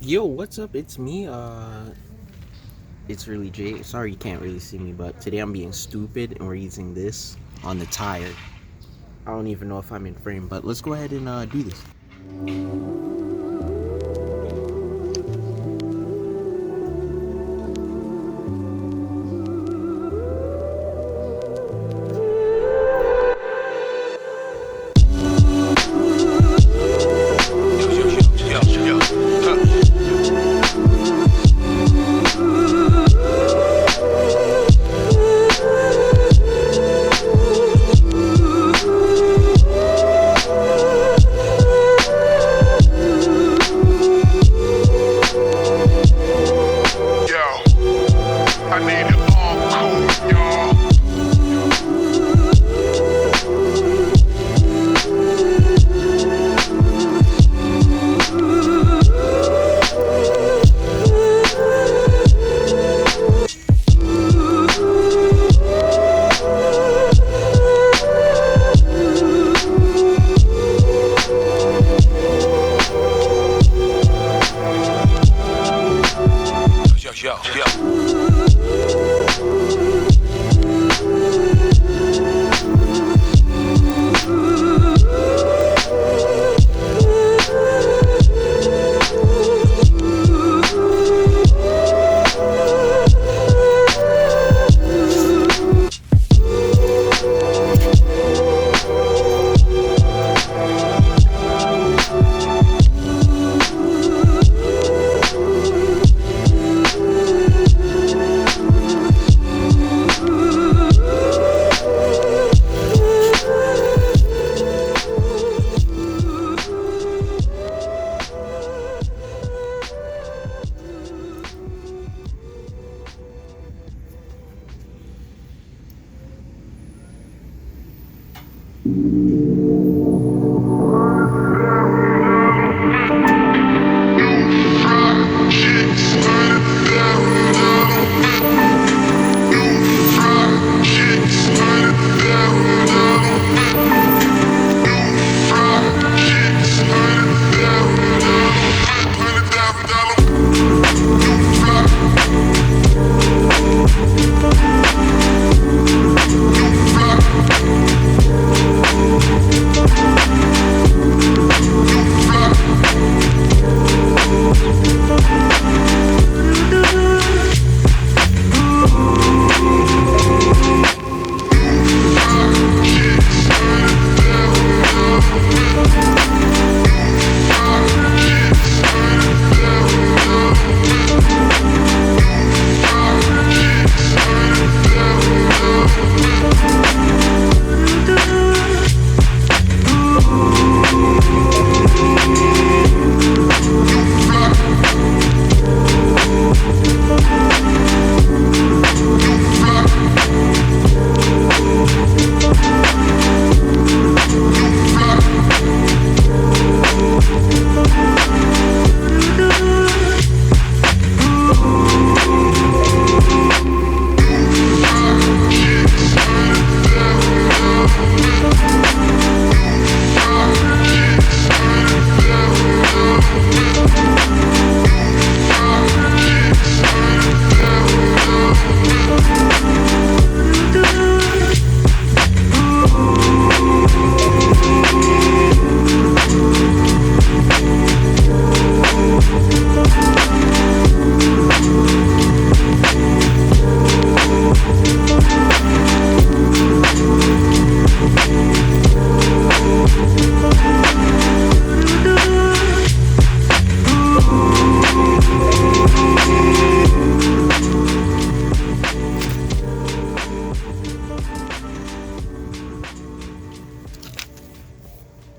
Yo, what's up? It's me. It's really Jay. Sorry you can't really see me, but today I'm being stupid and we're using this on the tire. I don't even know if I'm in frame, but let's go ahead and do this. I need it all cool, y'all.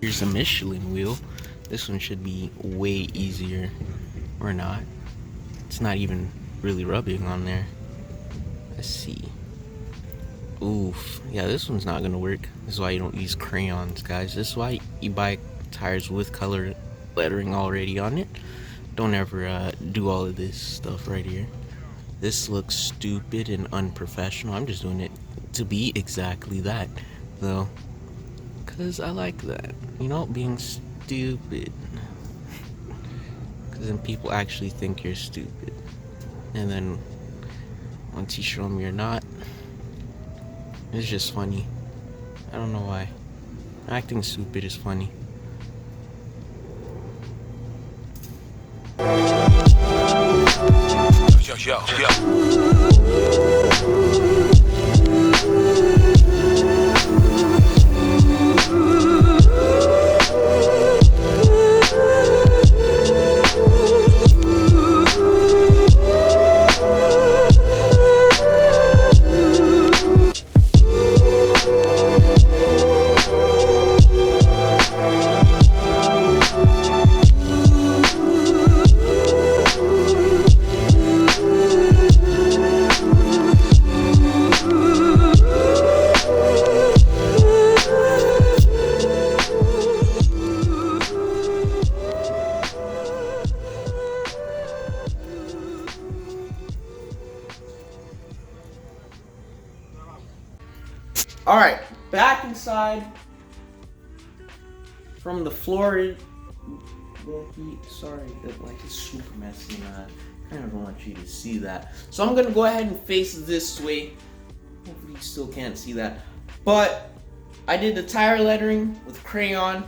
Here's a Michelin wheel. This one should be way easier, or not. It's not even really rubbing on there. Let's see. Oof. Yeah, this one's not gonna work. This is why you don't use crayons, guys. This is why you buy tires with color lettering already on it. Don't ever do all of this stuff right here. This looks stupid and unprofessional. I'm just doing it to be exactly that, though. Because I like that. You know, being stupid. Because then people actually think you're stupid. And then once you show them you're not, it's just funny. I don't know why. Acting stupid is funny. Alright, back inside from the floor. Sorry, it's super messy, man. I kind of don't want you to see that. So I'm gonna go ahead and face this way. Hopefully you still can't see that. But I did the tire lettering with crayon.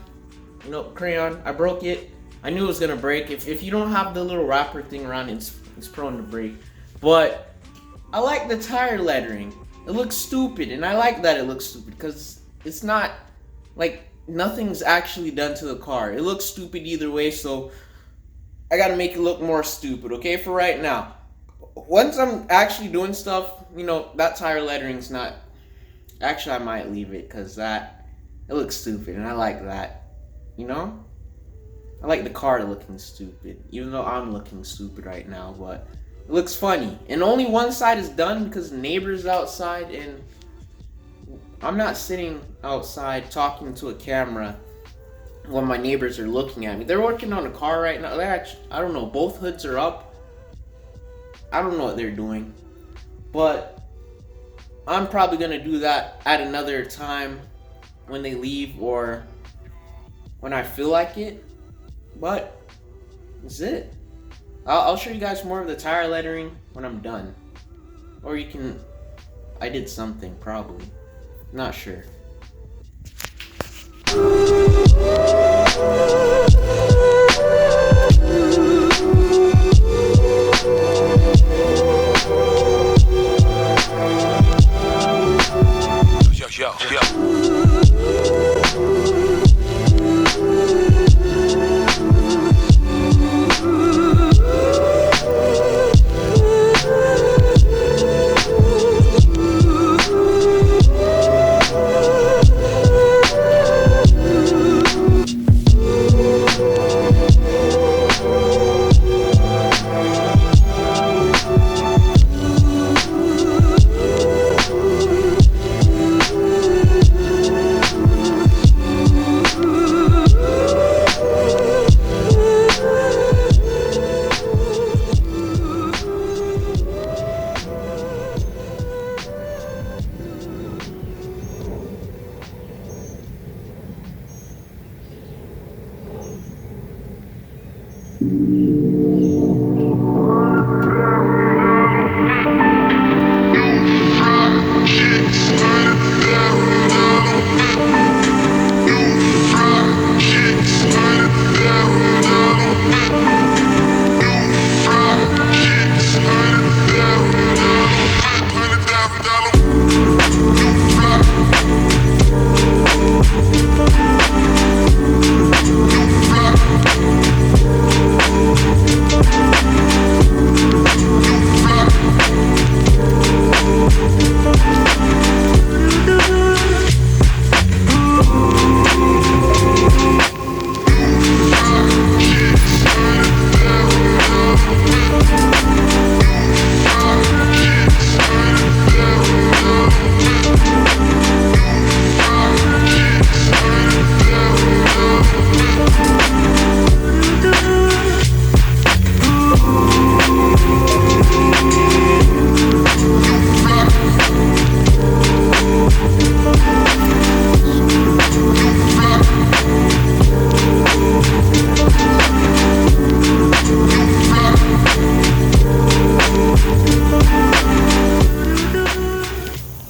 You know, crayon. I broke it. I knew it was gonna break. If you don't have the little wrapper thing around it, it's prone to break. But I like the tire lettering. It looks stupid, and I like that it looks stupid because it's not like nothing's actually done to the car. It looks stupid either way, so I gotta make it look more stupid, okay, for right now. Once I'm actually doing stuff, you know, that tire lettering's not... Actually, I might leave it because it looks stupid, and I like that, you know? I like the car looking stupid, even though I'm looking stupid right now, but... It looks funny. And only one side is done because the neighbor's outside and I'm not sitting outside talking to a camera while my neighbors are looking at me. They're working on a car right now. They're actually, I don't know, both hoods are up. I don't know what they're doing. But I'm probably going to do that at another time when they leave or when I feel like it. But that's it. I'll show you guys more of the tire lettering when I'm done. Or you can... I did something, probably. Not sure.